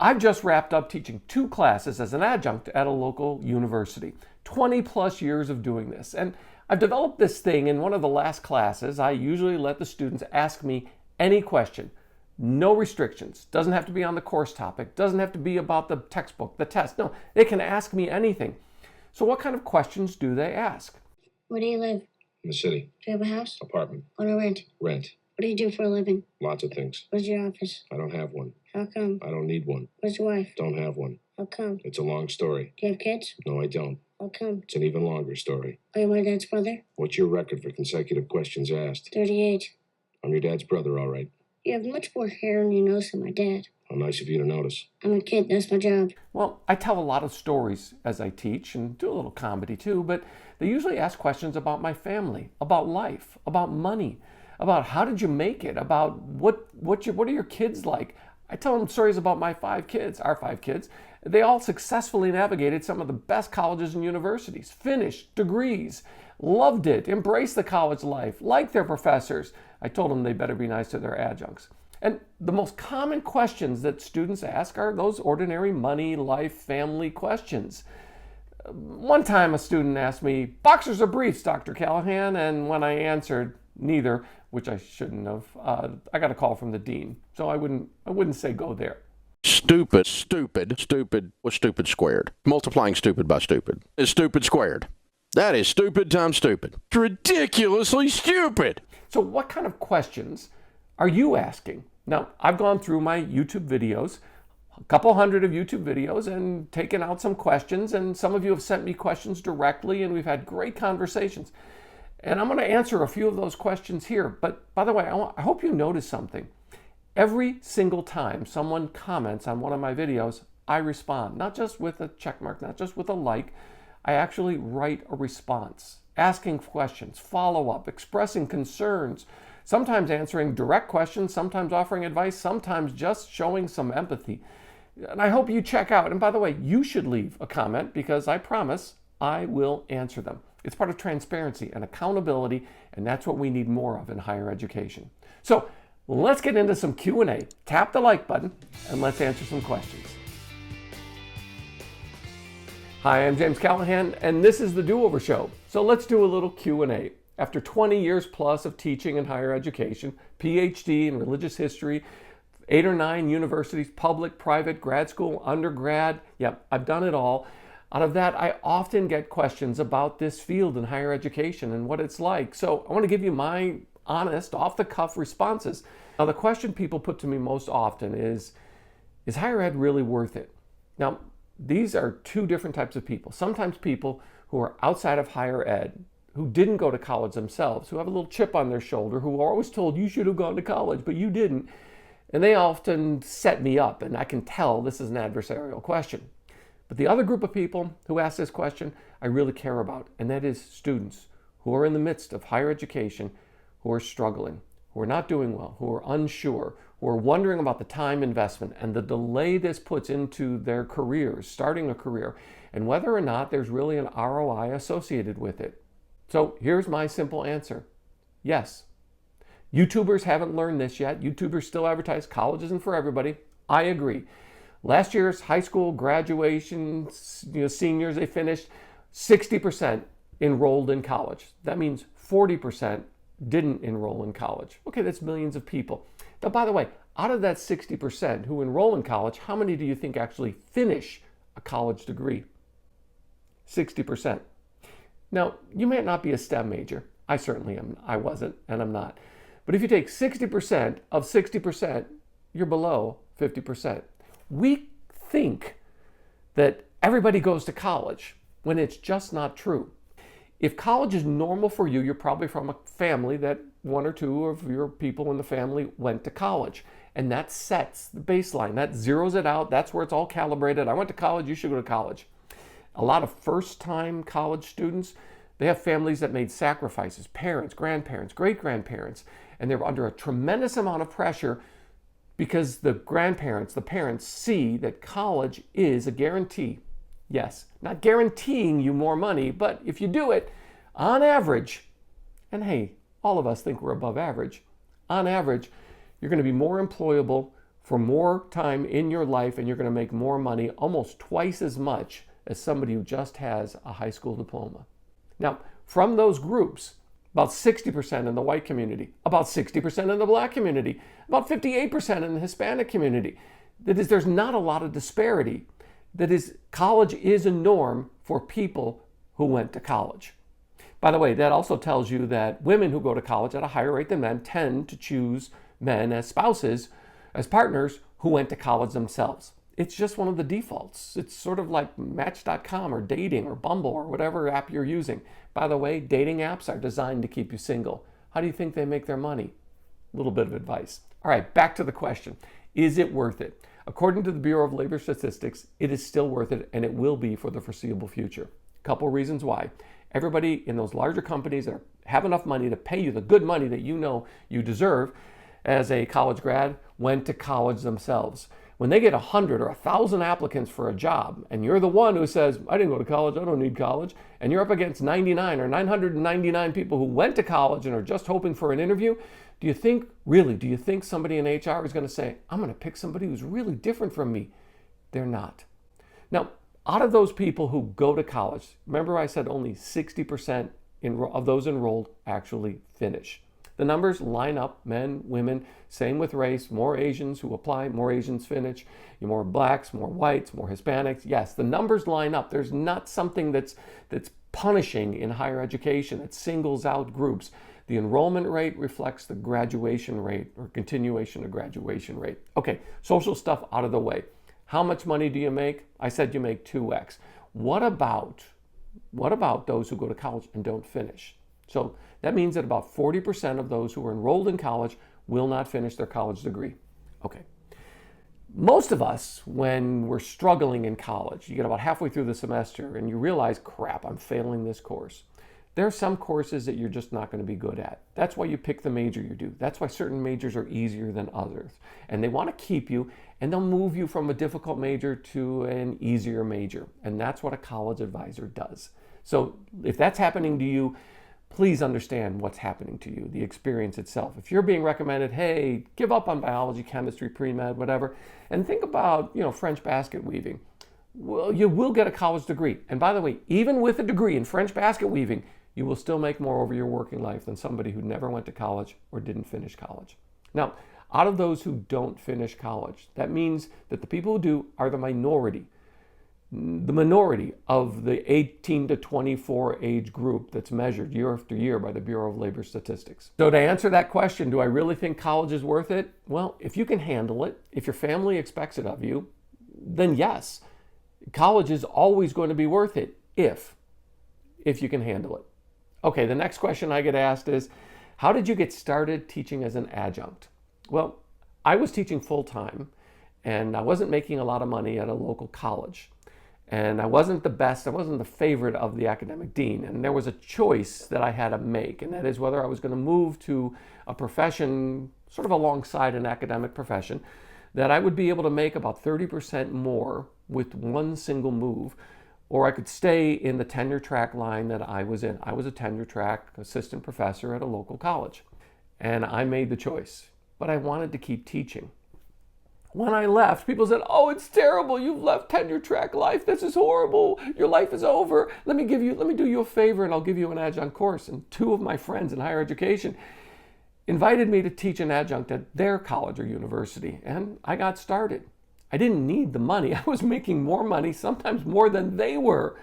I've just wrapped up teaching 2 classes as an adjunct at a local university. 20 plus years of doing this. And I've developed this thing. In one of the last classes, I usually let the students ask me any question. No restrictions. Doesn't have to be on the course topic. Doesn't have to be about the textbook, the test. No, they can ask me anything. So what kind of questions do they ask? Where do you live? In the city. Do you have a house? Apartment. On a rent? Rent. What do you do for a living? Lots of things. Where's your office? I don't have one. How come? I don't need one. Where's your wife? Don't have one. How come? It's a long story. Do you have kids? No, I don't. How come? It's an even longer story. Are you my dad's brother? What's your record for consecutive questions asked? 38. I'm your dad's brother, all right. You have much more hair on your nose than my dad. How nice of you to notice. I'm a kid, that's my job. Well, I tell a lot of stories as I teach and do a little comedy too, but they usually ask questions about my family, about life, about money, about how did you make it, about what are your kids like. I tell them stories about my 5 kids, our 5 kids. They all successfully navigated some of the best colleges and universities, finished degrees, loved it, embraced the college life, liked their professors. I told them they better be nice to their adjuncts. And the most common questions that students ask are those ordinary money, life, family questions. One time a student asked me, boxers or briefs, Dr. Callahan? And when I answered neither, which I shouldn't have, I got a call from the dean. So I wouldn't say go there. Stupid. What's stupid squared? Multiplying stupid by stupid is stupid squared. That is stupid times stupid. It's ridiculously stupid. So what kind of questions are you asking? Now, I've gone through my YouTube videos, a couple hundred of YouTube videos, and taken out some questions, and some of you have sent me questions directly, and we've had great conversations. And I'm going to answer a few of those questions here. But by the way, I hope you notice something. Every single time someone comments on one of my videos, I respond, not just with a check mark, not just with a like. I actually write a response, asking questions, follow up, expressing concerns, sometimes answering direct questions, sometimes offering advice, sometimes just showing some empathy. And I hope you check out. And by the way, you should leave a comment because I promise I will answer them. It's part of transparency and accountability, and that's what we need more of in higher education. So let's get into some Q&A. Tap the like button and let's answer some questions. Hi, I'm James Callahan, and this is the Do-Over Show. So let's do a little Q&A. After 20 years plus of teaching in higher education, Ph.D. in religious history, 8 or 9 universities, public, private, grad school, undergrad, I've done it all. Out of that, I often get questions about this field in higher education and what it's like. So I want to give you my honest, off-the-cuff responses. Now, the question people put to me most often is higher ed really worth it? Now, these are 2 different types of people. Sometimes people who are outside of higher ed, who didn't go to college themselves, who have a little chip on their shoulder, who are always told you should have gone to college, but you didn't. And they often set me up, and I can tell this is an adversarial question. But the other group of people who ask this question, I really care about, and that is students who are in the midst of higher education, who are struggling, who are not doing well, who are unsure, who are wondering about the time investment and the delay this puts into their careers, starting a career, and whether or not there's really an ROI associated with it. So here's my simple answer. Yes. YouTubers haven't learned this yet. YouTubers still advertise college isn't for everybody. I agree. Last year's high school graduation, seniors, they finished 60% enrolled in college. That means 40% didn't enroll in college. Okay, that's millions of people. Now, by the way, out of that 60% who enroll in college, how many do you think actually finish a college degree? 60%. Now, you might not be a STEM major. I certainly am. I wasn't, and I'm not. But if you take 60% of 60%, you're below 50%. We think that everybody goes to college when it's just not true. If college is normal for you, you're probably from a family that 1 or 2 of your people in the family went to college. And that sets the baseline. That zeroes it out. That's where it's all calibrated. I went to college, you should go to college. A lot of first-time college students, they have families that made sacrifices, parents, grandparents, great-grandparents, and they're under a tremendous amount of pressure because the grandparents, the parents see that college is a guarantee. Yes, not guaranteeing you more money, but if you do it, on average, and hey, all of us think we're above average, on average, you're going to be more employable for more time in your life, and you're going to make more money, almost twice as much as somebody who just has a high school diploma. Now, from those groups, about 60% in the white community, about 60% in the black community, about 58% in the Hispanic community. That is, there's not a lot of disparity. That is, college is a norm for people who went to college. By the way, that also tells you that women who go to college at a higher rate than men tend to choose men as spouses, as partners who went to college themselves. It's just one of the defaults. It's sort of like Match.com or Dating or Bumble or whatever app you're using. By the way, dating apps are designed to keep you single. How do you think they make their money? A little bit of advice. All right, back to the question. Is it worth it? According to the Bureau of Labor Statistics, it is still worth it, and it will be for the foreseeable future. A couple reasons why. Everybody in those larger companies that have enough money to pay you the good money that you know you deserve as a college grad went to college themselves. When they get 100 or 1,000 applicants for a job, and you're the one who says, I didn't go to college, I don't need college, and you're up against 99 or 999 people who went to college and are just hoping for an interview, do you think somebody in HR is going to say, I'm going to pick somebody who's really different from me? They're not. Now, out of those people who go to college, remember I said only 60% of those enrolled actually finish. The numbers line up, men, women, same with race, more Asians who apply, more Asians finish, more blacks, more whites, more Hispanics. Yes, the numbers line up. There's not something that's punishing in higher education that singles out groups. The enrollment rate reflects the graduation rate or continuation of graduation rate. Okay, social stuff out of the way. How much money do you make? I said you make 2x. What about those who go to college and don't finish? So that means that about 40% of those who are enrolled in college will not finish their college degree. Okay. Most of us, when we're struggling in college, you get about halfway through the semester and you realize, crap, I'm failing this course. There are some courses that you're just not going to be good at. That's why you pick the major you do. That's why certain majors are easier than others. And they want to keep you, and they'll move you from a difficult major to an easier major. And that's what a college advisor does. So if that's happening to you, please understand what's happening to you, the experience itself. If you're being recommended, hey, give up on biology, chemistry, pre-med, whatever, and think about, French basket weaving. Well, you will get a college degree. And by the way, even with a degree in French basket weaving, you will still make more over your working life than somebody who never went to college or didn't finish college. Now, out of those who don't finish college, that means that the people who do are the minority of the 18 to 24 age group that's measured year after year by the Bureau of Labor Statistics. So to answer that question, do I really think college is worth it? Well, if you can handle it, if your family expects it of you, then yes, college is always going to be worth it if you can handle it. Okay, the next question I get asked is, how did you get started teaching as an adjunct? Well, I was teaching full-time, and I wasn't making a lot of money at a local college. And I wasn't the best, I wasn't the favorite of the academic dean. And there was a choice that I had to make, and that is whether I was going to move to a profession sort of alongside an academic profession that I would be able to make about 30% more with one single move, or I could stay in the tenure track line that I was in. I was a tenure track assistant professor at a local college, and I made the choice, but I wanted to keep teaching. When I left, people said, oh, it's terrible. You've left tenure track life. This is horrible. Your life is over. Let me do you a favor and I'll give you an adjunct course. And two of my friends in higher education invited me to teach an adjunct at their college or university. And I got started. I didn't need the money. I was making more money, sometimes more than they were.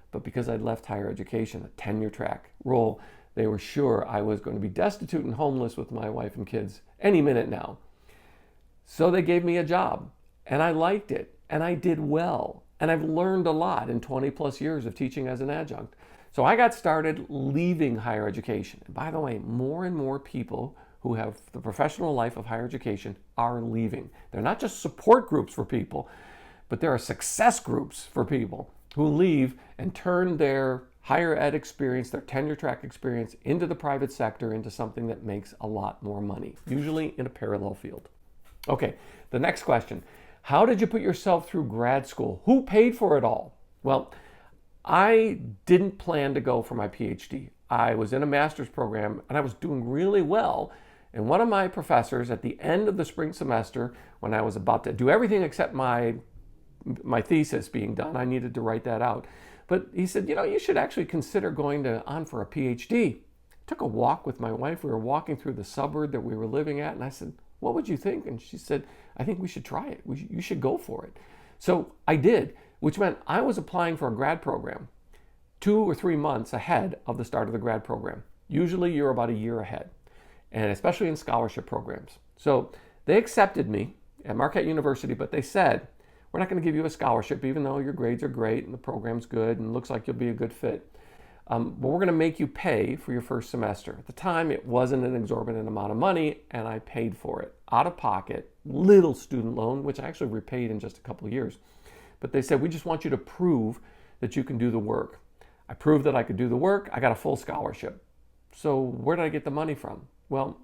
But because I'd left higher education, a tenure track role, they were sure I was going to be destitute and homeless with my wife and kids any minute now. So they gave me a job, and I liked it, and I did well, and I've learned a lot in 20 plus years of teaching as an adjunct. So I got started leaving higher education. And by the way, more and more people who have the professional life of higher education are leaving. They're not just support groups for people, but there are success groups for people who leave and turn their higher ed experience, their tenure track experience, into the private sector, into something that makes a lot more money, usually in a parallel field. Okay, the next question. How did you put yourself through grad school? Who paid for it all? Well, I didn't plan to go for my Ph.D. I was in a master's program and I was doing really well. And one of my professors at the end of the spring semester, when I was about to do everything except my thesis being done, I needed to write that out. But he said, you should actually consider going on for a Ph.D. Took a walk with my wife. We were walking through the suburb that we were living at, and I said, what would you think? And she said, I think we should try it. You should go for it. So I did, which meant I was applying for a grad program 2 or 3 months ahead of the start of the grad program. Usually you're about a year ahead, and especially in scholarship programs. So they accepted me at Marquette University, but they said, we're not going to give you a scholarship, even though your grades are great and the program's good and looks like you'll be a good fit. But we're going to make you pay for your first semester. At the time, it wasn't an exorbitant amount of money, and I paid for it out of pocket, little student loan, which I actually repaid in just a couple of years. But they said, we just want you to prove that you can do the work. I proved that I could do the work. I got a full scholarship. So where did I get the money from? Well,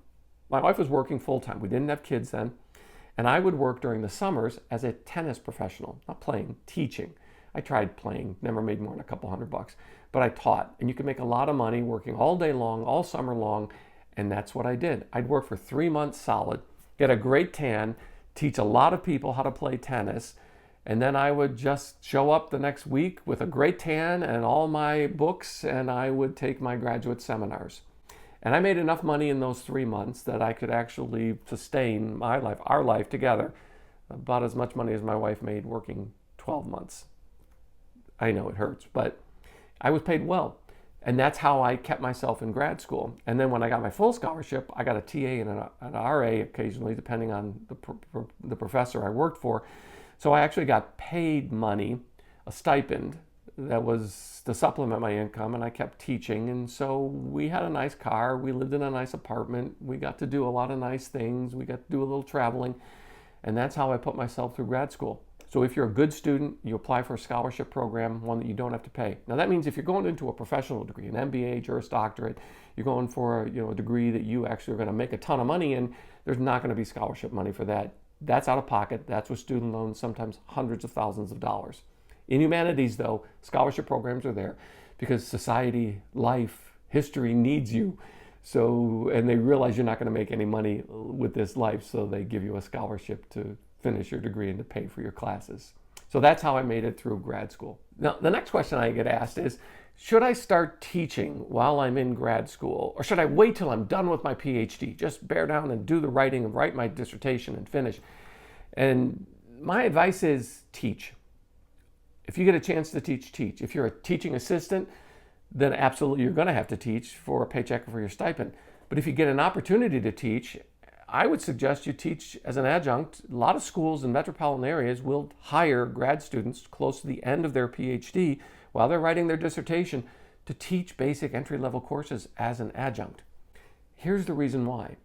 my wife was working full-time. We didn't have kids then. And I would work during the summers as a tennis professional, not playing, teaching. I tried playing, never made more than a couple $100, but I taught. And you could make a lot of money working all day long, all summer long, and that's what I did. I'd work for 3 months solid, get a great tan, teach a lot of people how to play tennis, and then I would just show up the next week with a great tan and all my books, and I would take my graduate seminars. And I made enough money in those 3 months that I could actually sustain my life, our life together, about as much money as my wife made working 12 months. I know it hurts, but I was paid well. And that's how I kept myself in grad school. And then when I got my full scholarship, I got a TA and an RA occasionally, depending on the professor I worked for. So I actually got paid money, a stipend, that was to supplement my income, and I kept teaching. And so we had a nice car, we lived in a nice apartment, we got to do a lot of nice things, we got to do a little traveling, and that's how I put myself through grad school. So if you're a good student, you apply for a scholarship program, one that you don't have to pay. Now that means if you're going into a professional degree, an MBA, Juris Doctorate, you're going for a degree that you actually are going to make a ton of money in, there's not going to be scholarship money for that. That's out of pocket, that's with student loans, sometimes hundreds of thousands of dollars. In humanities, though, scholarship programs are there because society, life, history needs you. So, and they realize you're not going to make any money with this life, so they give you a scholarship to finish your degree and to pay for your classes. So that's how I made it through grad school. Now, the next question I get asked is, should I start teaching while I'm in grad school, or should I wait till I'm done with my PhD? Just bear down and do the writing and write my dissertation and finish. And my advice is teach. If you get a chance to teach, teach. If you're a teaching assistant, then absolutely you're going to have to teach for a paycheck or for your stipend. But if you get an opportunity to teach, I would suggest you teach as an adjunct. A lot of schools in metropolitan areas will hire grad students close to the end of their PhD while they're writing their dissertation to teach basic entry-level courses as an adjunct. Here's the reason why.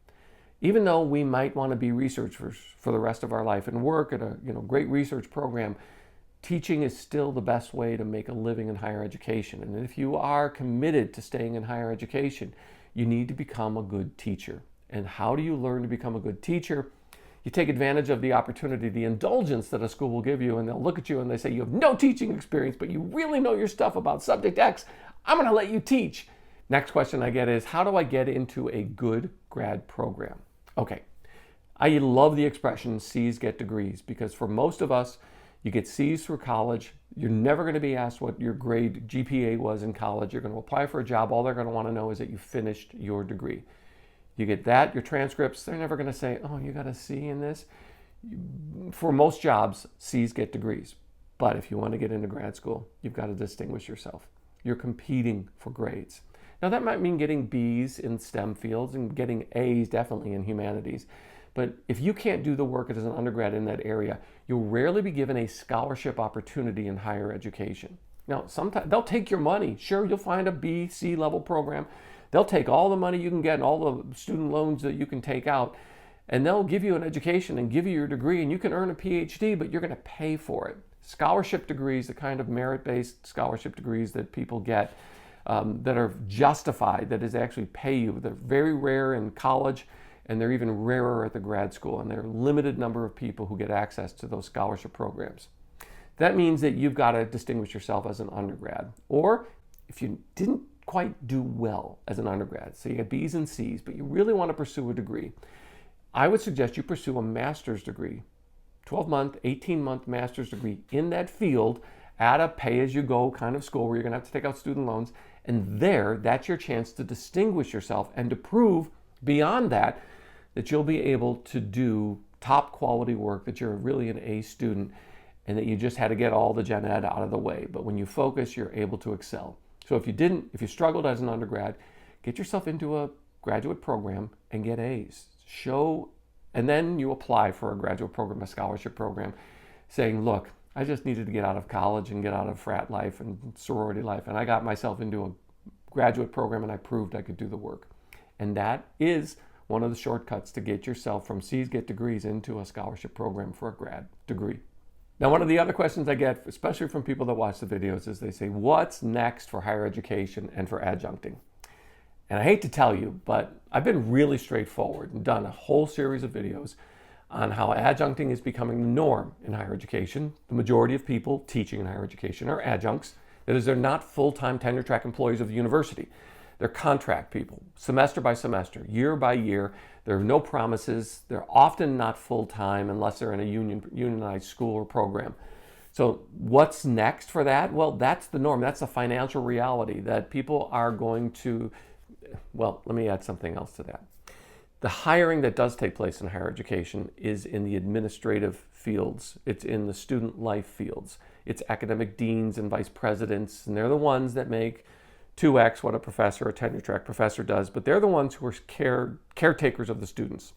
Even though we might want to be researchers for the rest of our life and work at a great research program, teaching is still the best way to make a living in higher education. And if you are committed to staying in higher education, you need to become a good teacher. And how do you learn to become a good teacher? You take advantage of the opportunity, the indulgence that a school will give you, and they'll look at you and they say, you have no teaching experience, but you really know your stuff about subject X. I'm going to let you teach. Next question I get is, how do I get into a good grad program? Okay, I love the expression C's get degrees, because for most of us, you get C's through college. You're never going to be asked what your grade GPA was in college. You're going to apply for a job. All they're going to want to know is that you finished your degree. You get that, your transcripts, they're never going to say, oh, you got a C in this. For most jobs, C's get degrees. But if you want to get into grad school, you've got to distinguish yourself. You're competing for grades. Now that might mean getting B's in STEM fields and getting A's definitely in humanities. But if you can't do the work as an undergrad in that area, you'll rarely be given a scholarship opportunity in higher education. Now, sometimes they'll take your money. Sure, you'll find a B, C level program. They'll take all the money you can get and all the student loans that you can take out, and they'll give you an education and give you your degree, and you can earn a PhD, but you're going to pay for it. Scholarship degrees, the kind of merit-based scholarship degrees that people get that are justified, that is actually pay you, they're very rare in college, and they're even rarer at the grad school, and there are a limited number of people who get access to those scholarship programs. That means that you've got to distinguish yourself as an undergrad. Or if you didn't quite do well as an undergrad. So you get B's and C's, but you really want to pursue a degree. I would suggest you pursue a master's degree, 12-month, 18-month master's degree in that field at a pay-as-you-go kind of school where you're going to have to take out student loans. And that's your chance to distinguish yourself and to prove beyond that you'll be able to do top quality work, that you're really an A student, and that you just had to get all the gen ed out of the way. But when you focus, you're able to excel. So if you struggled as an undergrad, get yourself into a graduate program and get A's. And then you apply for a graduate program, a scholarship program, saying, look, I just needed to get out of college and get out of frat life and sorority life, and I got myself into a graduate program and I proved I could do the work. And that is one of the shortcuts to get yourself from C's get degrees into a scholarship program for a grad degree. Now, one of the other questions I get, especially from people that watch the videos, is they say, what's next for higher education and for adjuncting? And I hate to tell you, but I've been really straightforward and done a whole series of videos on how adjuncting is becoming the norm in higher education. The majority of people teaching in higher education are adjuncts. That is, they're not full-time tenure track employees of the university. They're contract people, semester by semester, year by year. There are no promises. They're often not full-time unless they're in a unionized school or program. So what's next for that? Well, that's the norm. That's the financial reality that people are going to, well, let me add something else to that. The hiring that does take place in higher education is in the administrative fields. It's in the student life fields. It's academic deans and vice presidents, and they're the ones that make 2x what a professor, a tenure track professor does, but they're the ones who are caretakers of the students.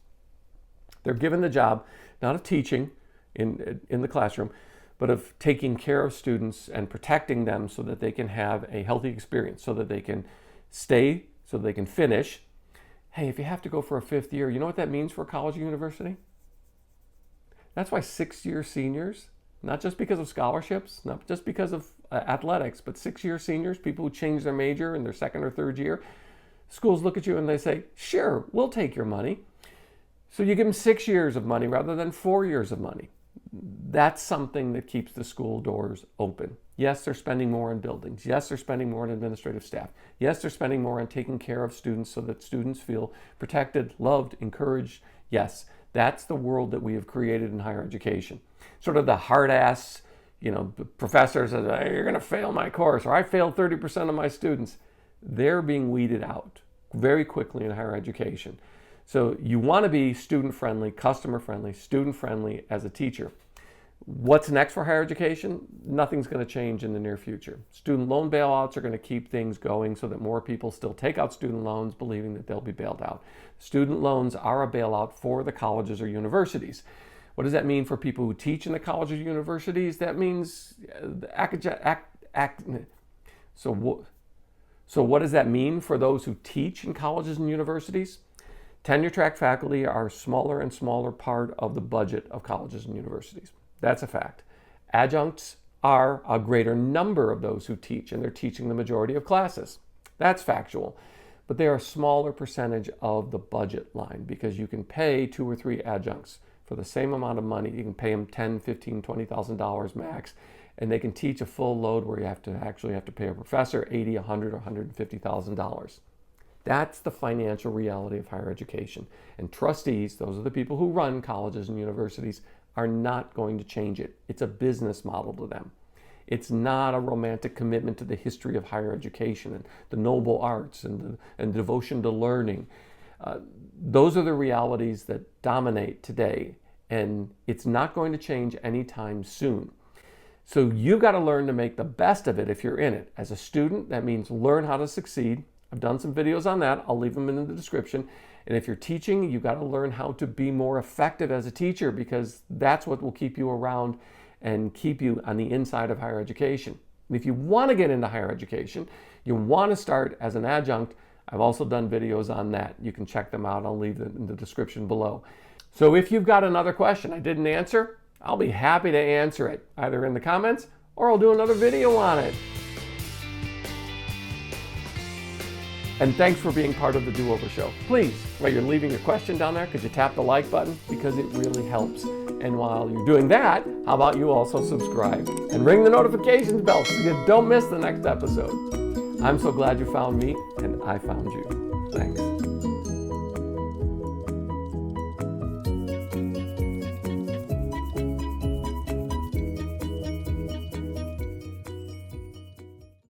They're given the job not of teaching in the classroom, but of taking care of students and protecting them so that they can have a healthy experience, so that they can stay, so they can finish. Hey, if you have to go for a 5th year, you know what that means for a college or university? That's why 6-year seniors, not just because of scholarships, not just because of athletics, but 6-year seniors, people who change their major in their 2nd or 3rd year, schools look at you and they say, sure, we'll take your money. So you give them 6 years of money rather than 4 years of money. That's something that keeps the school doors open. Yes, they're spending more on buildings. Yes, they're spending more on administrative staff. Yes, they're spending more on taking care of students so that students feel protected, loved, encouraged. Yes, that's the world that we have created in higher education. Sort of the hard-ass, professors that say, you're going to fail my course, or I failed 30% of my students. They're being weeded out very quickly in higher education. So you want to be student-friendly, customer-friendly, student-friendly as a teacher. What's next for higher education? Nothing's going to change in the near future. Student loan bailouts are going to keep things going so that more people still take out student loans believing that they'll be bailed out. Student loans are a bailout for the colleges or universities. What does that mean for people who teach in the colleges or universities? That means So what does that mean for those who teach in colleges and universities? Tenure track faculty are a smaller and smaller part of the budget of colleges and universities. That's a fact. Adjuncts are a greater number of those who teach, and they're teaching the majority of classes. That's factual. But they are a smaller percentage of the budget line because you can pay 2 or 3 adjuncts for the same amount of money. You can pay them $10,000, $15,000, $20,000 max, and they can teach a full load where you have to pay a professor $80,000, $100,000, or $150,000. That's the financial reality of higher education. And trustees, those are the people who run colleges and universities, are not going to change it. It's a business model to them. It's not a romantic commitment to the history of higher education and the noble arts and devotion to learning. Those are the realities that dominate today, and it's not going to change anytime soon. So you've got to learn to make the best of it if you're in it. As a student, that means learn how to succeed. I've done some videos on that. I'll leave them in the description. And if you're teaching, you've got to learn how to be more effective as a teacher, because that's what will keep you around and keep you on the inside of higher education. And if you want to get into higher education, you want to start as an adjunct, I've also done videos on that. You can check them out. I'll leave them in the description below. So if you've got another question I didn't answer, I'll be happy to answer it, either in the comments or I'll do another video on it. And thanks for being part of the Do-Over Show. Please, while you're leaving your question down there, could you tap the like button? Because it really helps. And while you're doing that, how about you also subscribe and ring the notifications bell so you don't miss the next episode. I'm so glad you found me, and I found you. Thanks.